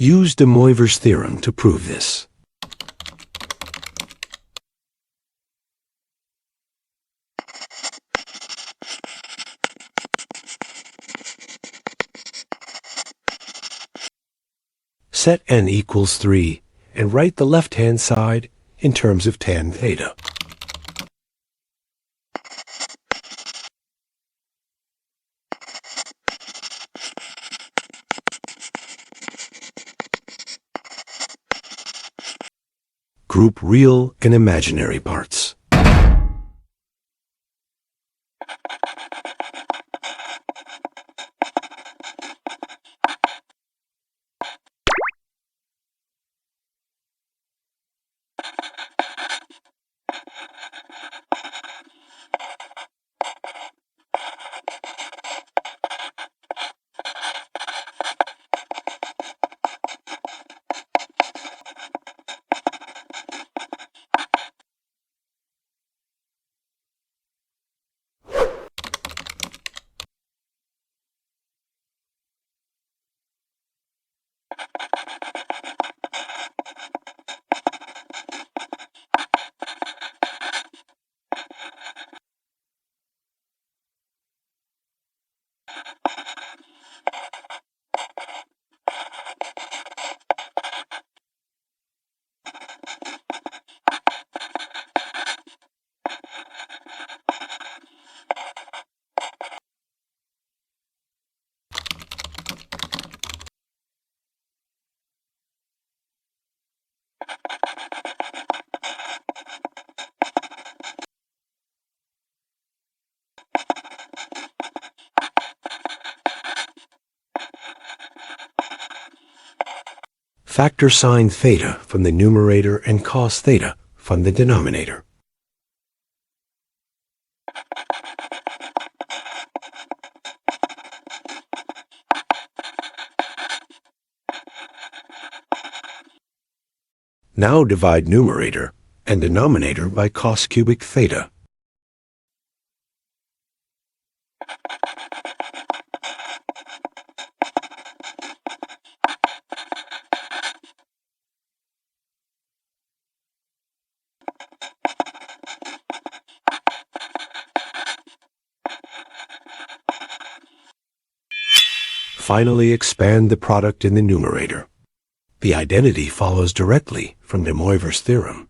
Use de Moivre's theorem to prove this. Set n equals 3 and write the left-hand side in terms of tan theta. Group real and imaginary parts. Factor sine theta from the numerator and cos theta from the denominator. Now divide numerator and denominator by cos cubic theta. Finally, expand the product in the numerator. The identity follows directly from de Moivre's theorem.